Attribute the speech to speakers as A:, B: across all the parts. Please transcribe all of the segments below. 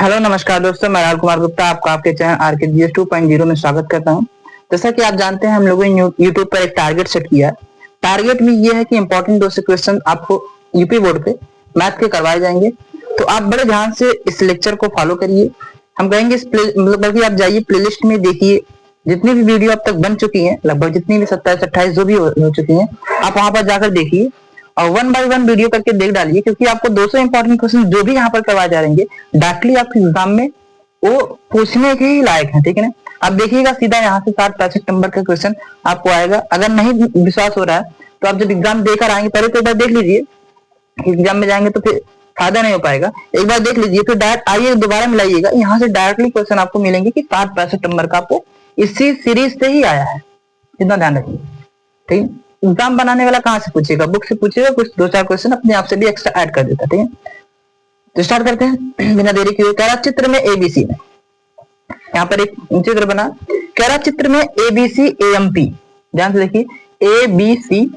A: Hello नमस्कार दोस्तों, मैं राहुल कुमार गुप्ता आपका आपके चैनल आरके जीएस 2.0 में स्वागत करता हूं। जैसा कि आप जानते हैं, हम लोगों ने यूट्यूब पर एक टारगेट सेट किया है। टारगेट में ये है कि इंपॉर्टेंट 2 से क्वेश्चन आपको यूपी बोर्ड पे मैथ के करवाए जाएंगे। तो आप बड़े ध्यान से इस लेक्चर को फॉलो करिए। हम कहेंगे बल्कि आप जाइए प्लेलिस्ट में, देखिए जितनी भी वीडियो अब तक बन चुकी है, लगभग जितनी भी 27-28 जो भी हो चुकी है, आप वहां पर जाकर देखिए और 1 बाय 1 वीडियो करके देख डालिए, क्योंकि आपको 200 इंपॉर्टेंट क्वेश्चन जो भी यहाँ पर करवाए जा रहेंगे डायरेक्टली आपके एग्जाम में वो पूछने के ही लायक है। ठीक है ना। आप देखिएगा सीधा यहाँ से 60-65 नंबर का क्वेश्चन आपको आएगा। अगर नहीं विश्वास हो रहा है तो आप जब एग्जाम देकर आएंगे, पहले तो एक बार देख लीजिए। एग्जाम में जाएंगे तो फिर फायदा नहीं हो पाएगा। एक बार देख लीजिए, फिर डायरेक्ट आइए दोबारा मिलाइएगा। यहाँ से डायरेक्टली क्वेश्चन आपको मिलेंगे कि 60-65 नंबर का आपको इसी सीरीज से ही आया है। इतना ध्यान रखिए। ठीक, एग्जाम बनाने वाला कहाँ से पूछेगा? बुक से पूछेगा, कुछ 2-4 क्वेश्चन अपने आप से भी एक्स्ट्रा ऐड कर देता। ठीक है, तो स्टार्ट करते हैं बिना देरी किए। कह रहा चित्र में एबीसी में, यहाँ पर एक चित्र बना, कह रहा चित्र में एबीसी एएमपी, ध्यान से देखिए एबीसी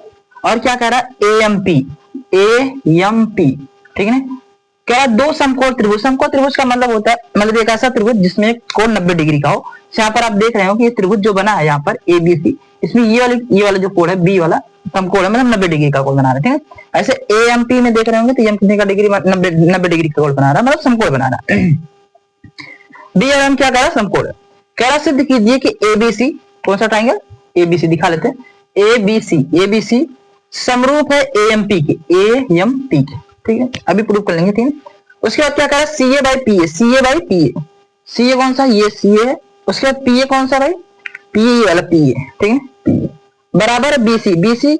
A: और क्या कह रहा एएमपी एएमपी। ठीक है, कह रहा दो समकोण त्रिभुज। समकोण त्रिभुज का मतलब होता है, मतलब एक ऐसा त्रिभुज जिसमें कोण 90 डिग्री का हो। यहाँ पर आप देख रहे हो कि ये त्रिभुज जो बना है यहाँ पर एबीसी, इसमें ये वाला जो कोण है बी वाला समकोण है, मतलब 90 डिग्री का कोण बना रहा है। ठीक है, ऐसे एएमपी में देख रहे होंगे तो एम कितने का डिग्री, 90 डिग्री का कोण बना रहा है, मतलब समकोण बना रहा है। बी और एम क्या कह रहा है? समकोण। कह रहा सिद्ध कीजिए कि एबीसी, कौन सा ट्रायंगल? एबीसी दिखा लेते हैं। एबीसी समरूप है एएमपी के, एएमपी के। ठीक है, अभी प्रूव कर लेंगे। ठीक है, उसके बाद क्या कह रहा है? CA by PA, CA by PA. CA कौन सा? ये सीए है। उसके बाद पीए कौन सा भाई? पीए वाला पीए। ठीक है, पीए बराबर बीसी, बीसी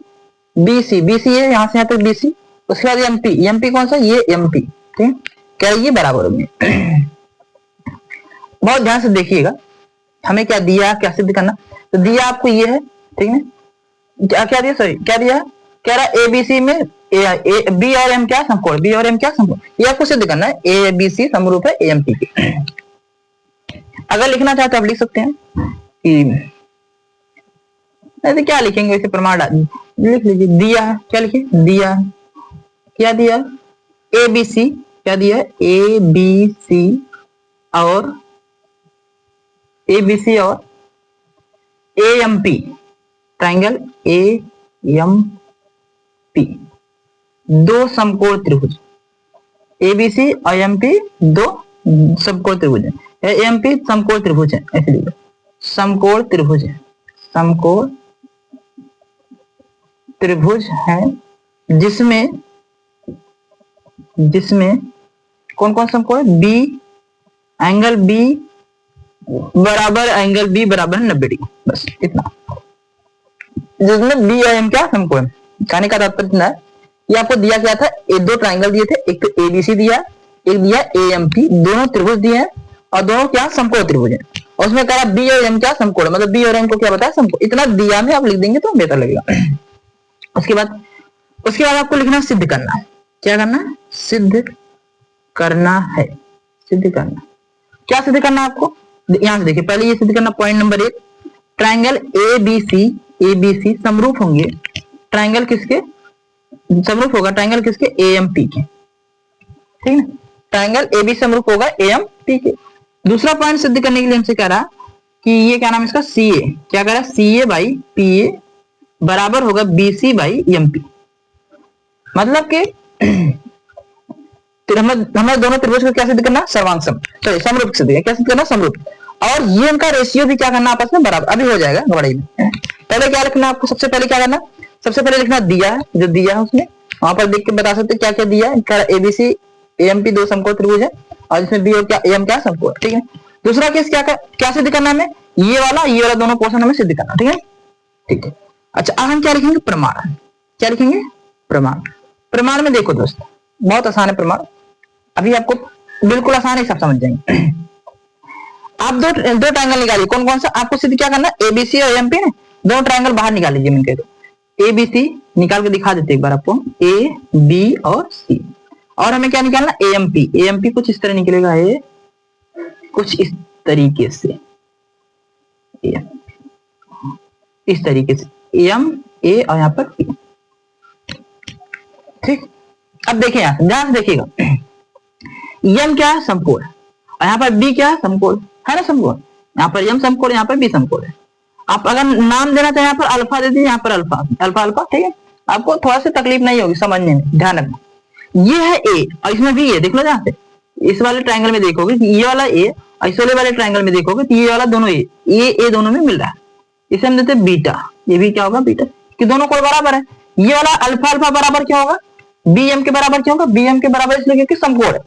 A: बीसी बीसी है यहाँ से यहाँ तक बीसी। उसके बाद एमपी, एमपी कौन सा? ये एमपी। ठीक है, क्या ये बराबर होंगे? बहुत ध्यान से देखिएगा, हमें क्या दिया, क्या सिद्ध करना। तो दिया आपको ये है। ठीक है, क्या दिया? सॉरी, क्या दिया? कह रहा एबीसी में बी और एम क्या समकोण, बी और एम क्या समकोण, ये आपको सिद्ध करना है। एबीसी समरूप है एएमपी के। अगर लिखना चाहे तो आप लिख सकते हैं कि तो क्या लिखेंगे, वैसे प्रमाण लिख लीजिए। दिया है, क्या लिखे? दिया है, क्या दिया? एबीसी, क्या दिया? एबीसी और एबीसी और एएमपी, ट्रायंगल एएमपी, दो समकोण त्रिभुज। एबीसी और एमपी दो समकोण त्रिभुज है। एएमपी समकोण त्रिभुज है, इसलिए समकोण त्रिभुज है, समकोण त्रिभुज है जिसमें कौन कौन समकोण? बी, एंगल बी बराबर एंगल बी बराबर 90 डिग्री, बस इतना। जिसमें बी और एम क्या समकोण। कहने का तात्पर्य इतना है, ये आपको दिया गया था, दो ट्रायंगल दिए थे, एक तो एबीसी दिया, एक दिया एएमपी, दोनों त्रिभुज दिए हैं और दोनों क्या समकोण त्रिभुज है। और उसमें कहा बी और एम क्या समकोण, मतलब बी और एम को क्या बताया? समकोण। इतना दिया में आप लिख देंगे तो बेहतर लगेगा। उसके बाद आपको लिखना सिद्ध करना। क्या करना? सिद्ध करना है। सिद्ध करना, क्या सिद्ध करना है आपको? यहां से देखिए, पहले ये सिद्ध करना पॉइंट नंबर 1, ट्रायंगल एबीसी समरूप होंगे। ट्रायंगल किसके समरूप होगा? ट्रायंगल किसके? एएमपी के। ठीक है, ट्रायंगल एबी समरूप होगा एएमपी के। दूसरा पॉइंट सिद्ध करने के लिए हमसे कह रहा कि ये क्या नाम है इसका? सीए। क्या कह रहा है? सीए बाई पीए बराबर होगा बीसी बाई एमपी। मतलब कि हमें दोनों त्रिभुज को क्या सिद्ध करना? सर्वांग सम, सॉरी समरूप सिद्ध करना। क्या सिद्ध करना? समरूप। और ये उनका रेशियो भी क्या करना? आपस में बराबर। अभी हो जाएगा गड़बड़ी में। पहले क्या लिखना आपको? सबसे पहले क्या करना? सबसे पहले लिखना दिया है, जो दिया है उसमें वहां पर देख के बता सकते क्या क्या दिया है। एबीसी एएमपी दो समकोण त्रिभुज है और इसमें बी और क्या एम क्या समकोण। ठीक है, दूसरा केस क्या सिद्ध करना हमें? ये वाला दोनों पोर्शन हमें सिद्ध करना। ठीक है, ठीक है। अच्छा, अब हम क्या लिखेंगे? प्रमाण। क्या लिखेंगे? प्रमाण। प्रमाण में देखो दोस्त, बहुत आसान है प्रमाण, अभी आपको बिल्कुल आसान है, सब समझ जाएंगे। आप दो ट्रायंगल निकालिए। कौन कौन सा? आपको सिद्ध क्या करना? एबीसी और एएमपी ने दोनों ट्रायंगल बाहर निकाल लीजिए। मैं कह दो एबीसी निकाल के दिखा देते एक बार आपको, ए बी और सी। और हमें क्या निकालना? एएमपी। एएमपी कुछ इस तरह निकलेगा, ए कुछ इस तरीके से, इस तरीके से एम ए और यहाँ पर पी। ठीक, अब देखिए, यहां ध्यान से देखिएगा, यम क्या है? समकोण। और यहाँ पर बी क्या है, समकोण है ना, समकोण। यहाँ पर एम समकोण, यहाँ पर बी समकोण है। आप अगर नाम देना चाहे यहाँ पर अल्फा दे दीजिए, यहाँ पर अल्फा अल्फा अल्फा, ठीक है। आपको थोड़ा सा तकलीफ नहीं होगी समझने में, ध्यान रखना। ये है ए और इसमें बी है, देख लो जहाँ से इस वाले ट्रायंगल में देखोगे कि ये वाला ए और इस वाले ट्रायंगल में देखोगे तो ये वाला दोनों ए दोनों में मिल रहा है। इसे हम देते हैं बीटा, ये भी क्या होगा बीटा, कि दोनों कोण बराबर है। ये वाला अल्फा अल्फा बराबर क्या होगा, बी एम के बराबर क्या होगा, बी एम के बराबर इसलिए क्योंकि समकोण है।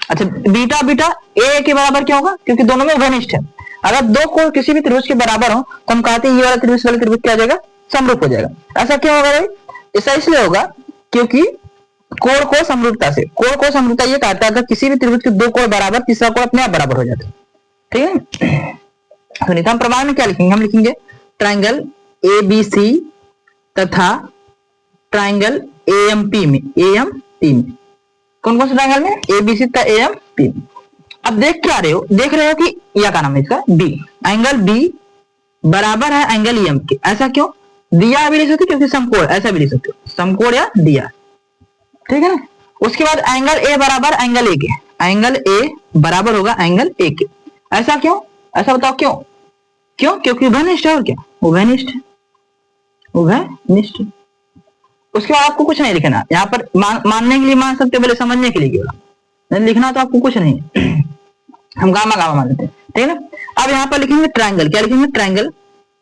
A: अच्छा बीटा बीटा ए के बराबर क्या होगा, क्योंकि दोनों में घनिष्ठ है। अगर दो कोण किसी भी त्रिभुज के बराबर हो तो हम कहते हैं ये वाला त्रिभुज क्या हो जाएगा, समरूप हो जाएगा। ऐसा क्यों होगा भाई, ऐसा इसलिए होगा क्योंकि कोण को समरूपता से, कोण को समरूपता ये कहता है अगर किसी भी त्रिभुज के दो कोण बराबर, तीसरा कोण अपने आप बराबर हो जाता है, ठीक है। तो नहीं तो हम प्रमाण में क्या लिखेंगे, हम लिखेंगे ट्रायंगल ए बी सी तथा ट्रायंगल एएमपी में, एएमपी में कौन कौन से ट्रायंगल में, ए बी सी तथा एएमपी में। अब देख क्या रहे हो, देख रहे हो कि यह क्या नाम है इसका, बी, एंगल बी बराबर है एंगल एम के। ऐसा क्यों, दिया भी लिख सकते क्योंकि समकोण, ऐसा भी लिख सकते हो समकोण या दिया, ठीक है ना। उसके बाद एंगल ए बराबर एंगल ए के, एंगल ए बराबर होगा एंगल ए के। ऐसा क्यों, ऐसा बताओ क्यों, क्यों, क्योंकि उभयनिष्ठ है, और क्या उभयनिष्ठ है, उभयनिष्ठ। उसके बाद आपको कुछ नहीं लिखना, यहाँ पर मानने के लिए मान सकते हो, बोले समझने के लिए केवल, नहीं लिखना तो आपको कुछ नहीं हम गामा गामा मान लेते हैं, ठीक है ना। अब यहाँ पर लिखेंगे ट्रायंगल, क्या लिखेंगे, ट्रायंगल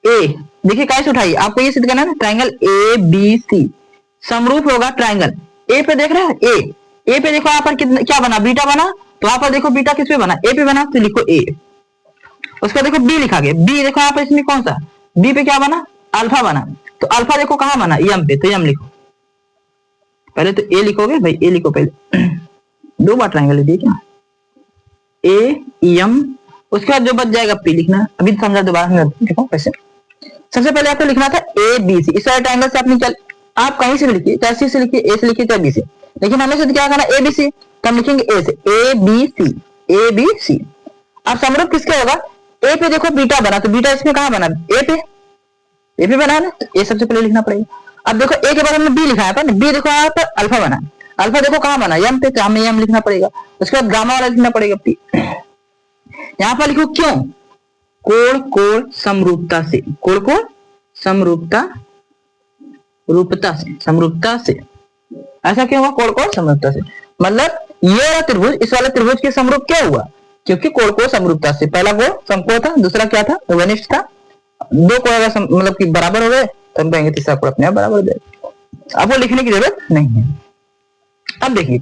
A: ए, देखिए कैसे उठाइए, आपको ये सिद्ध करना है ट्रायंगल ए बी सी समरूप होगा ट्रायंगल ए पे, देख रहे हैं ए पे देखो यहाँ पर कितना क्या बना, बीटा बना, तो यहाँ पर देखो बीटा किस पे बना, ए पे बना, तो लिखो ए। उसका देखो बी लिखा गया, बी देखो यहाँ पर इसमें कौन सा, बी पे क्या बना, अल्फा बना, तो अल्फा देखो कहाँ बना, एम पे, तो एम लिखो, पहले तो ए लिखोगे भाई, ए लिखो पहले दो बार ट्रायंगल लिखिए क्या, ए एम, उसके बाद जो बच जाएगा पी लिखना। अभी समझा दोबारा देखो कैसे। सबसे पहले आपको लिखना था ए बी सी, इस वाले ट्रायंगल से आपने आप कहीं से भी लिखिए, चाहे सी से लिखिए, ए से लिखिए, चाहे बी से, लेकिन हमें से क्या करना है ए बी सी, तो हम लिखेंगे ए से, A B C, A B C. अब समरूप किसका होगा, ए पे देखो बीटा बना, तो बीटा इसमें कहाँ बना, ए पे बना है ना, तो ए सबसे पहले लिखना पड़ेगा। अब देखो ए के बाद हमने बी लिखा है, बी देखो यहाँ पर अल्फा बना, अल्फा देखो कहाँ बना, एम पे, तो हमें एम लिखना पड़ेगा। उसके बाद गामा वाला लिखना पड़ेगा पी। यहाँ पर लिखो क्यों, कोण कोण समरूपता से, कोण कोण समरूपता, रूपता से, समरूपता से। ऐसा क्यों हुआ, कोण कोण समरूपता से, मतलब ये वाला त्रिभुज इस वाले त्रिभुज के समरूप क्या हुआ, क्योंकि कोण कोण समरूपता से। पहला कोण समकोण था, दूसरा क्या था, उभयनिष्ठ था। दो कोण अगर मतलब कि बराबर हो गए तो हम कहेंगे तीसरा कोण अपने आप बराबर हो जाएगा। आपको लिखने की जरूरत नहीं है। अब देखिए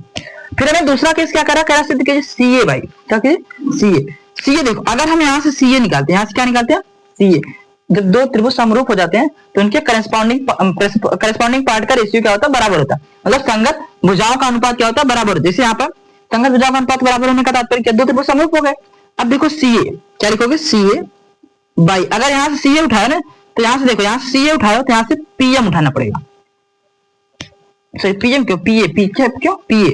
A: फिर हमें दूसरा केस क्या करा, कह सिद्ध कीजिए सीए भाई, क्या कीजिए सीए। सीए देखो अगर हम यहाँ से सीए निकालते हैं, यहाँ से क्या निकालते हैं सीए, जब दो त्रिभुज समरूप हो जाते हैं तो उनके करस्पॉन्डिंग पार्ट का रेशियो क्या होता है, बराबर होता है। मतलब संगत भुजाओं का अनुपात क्या होता है, बराबर होता है। जैसे यहाँ पर संगत भुजाओं का अनुपात बराबर होने का तात्पर्य क्या, दो त्रिभुज समरूप हो गए। अब देखो सीए क्या लिखोगे, सीए बाई, अगर यहाँ से सीए उठाए ना तो यहाँ से देखो, यहाँ से सीए उठाओ तो यहाँ से पीएम उठाना पड़ेगा। सॉरी पीएम क्यों, पीए, क्यों पीए,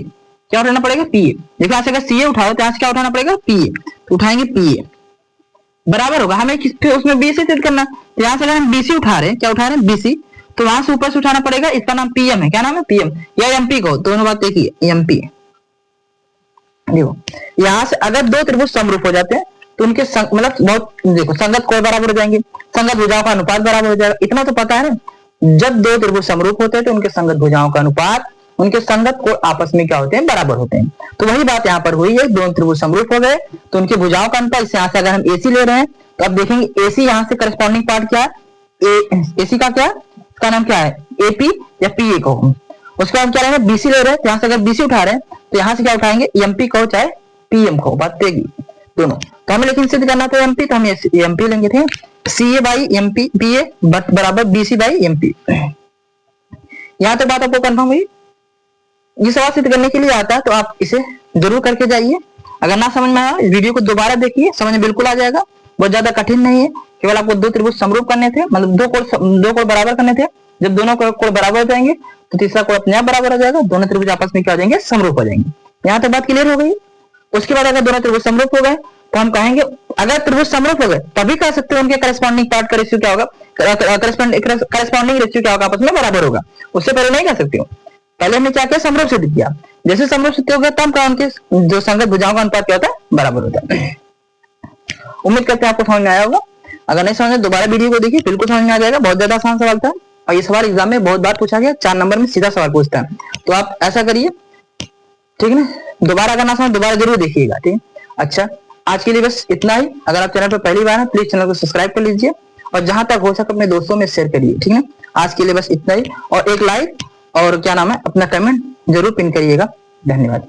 A: क्या उठाना पड़ेगा पीए। देखो यहाँ से अगर सीए उठाओ तो यहाँ से क्या उठाना पड़ेगा पीए, तो उठाएंगे पीए बराबर होगा। हमें फिर उसमें बीसी सिद्ध करना, तो यहाँ से अगर हम बीसी उठा रहे हैं, क्या उठा रहे हैं बीसी, तो वहां से ऊपर से उठाना पड़ेगा, इसका नाम पीएम है। क्या नाम है पीएम या एमपी को, दोनों बात एक ही है, एमपी। देखो यहाँ से अगर दो त्रिभुज समरूप हो जाते हैं तो उनके मतलब बहुत देखो संगत कोण बराबर हो जाएंगे, संगत भुजाओं का अनुपात बराबर हो जाएगा। इतना तो पता है ना, जब दो त्रिभुज समरूप होते हैं तो उनके संगत भुजाओं का अनुपात, उनके संगत कोण आपस में क्या होते हैं, बराबर होते हैं। तो वही बात यहाँ पर हुई है, दोनों त्रिभुज समरूप हो गए तो उनकी भुजाओं का अनुपात, यहाँ से अगर हम एसी ले रहे हैं तो अब देखेंगे एसी यहाँ से करस्पॉन्डिंग पार्ट क्या है, एसी का क्या, इसका नाम क्या है एपी या पीए को। उसके बाद क्या रहेगा बीसी ले रहे हैं, यहाँ से अगर बीसी उठा रहे हैं तो यहाँ से क्या उठाएंगे एमपी को चाहे पीएम को, बात तेगी दोनों। तो हमें लेकिन सिद्ध करना था एमपी, तो हम एमपी लेंगे थे, सीए बाई एमपी पीए बराबर बीसी बाई एमपी। यहाँ तक बात आपको कंफर्म हुई। ये सवाल सिद्ध करने के लिए आता है तो आप इसे जरूर करके जाइए। अगर ना समझ में आया वीडियो को दोबारा देखिए, समझ में बिल्कुल आ जाएगा। बहुत ज्यादा कठिन नहीं है, केवल आपको दो त्रिभुज समरूप करने थे, मतलब दो कोण बराबर करने थे। जब दोनों कोण बराबर हो जाएंगे तो तीसरा कोण अपने आप बराबर हो जाएगा, दोनों त्रिभुज आपस में क्या हो जाएंगे, समरूप हो जाएंगे। यहाँ तक बात क्लियर हो गई। उसके बाद अगर दोनों त्रिभुज समरूप हो गए तो हम कहेंगे, अगर त्रिभुज समरूप हो गए तभी कह सकते हैं उनके करस्पॉन्डिंग पार्ट का रेशियो क्या होगा, करस्पॉन्डिंग रेशियो क्या होगा, आपस में बराबर होगा। उससे पहले नहीं कह सकते हो। पहले हमने क्या किया, समरूप सिद्ध किया। जैसे समरूप सिद्ध हो गया तब का उनके जो संगत भुजाओं का अनुपात क्या होता है, बराबर होता है। उम्मीद करते हैं आपको समझ में आया होगा। अगर नहीं समझ में दोबारा वीडियो को देखिए, बिल्कुल समझ में आ जाएगा। बहुत ज्यादा आसान सवाल था और ये सवाल एग्जाम में बहुत बार पूछा गया, 4 नंबर में सीधा सवाल पूछता है। तो आप ऐसा करिए, ठीक है ना, दोबारा अगर ना समझ दोबारा जरूर देखिएगा, ठीक है। अच्छा, आज के लिए बस इतना ही। अगर आप चैनल पर पहली बार हैं प्लीज चैनल को सब्सक्राइब कर लीजिए और जहां तक हो सके अपने दोस्तों में शेयर करिए, ठीक है। आज के लिए बस इतना ही, और एक लाइक और क्या नाम है अपना कमेंट जरूर पिन करिएगा। धन्यवाद।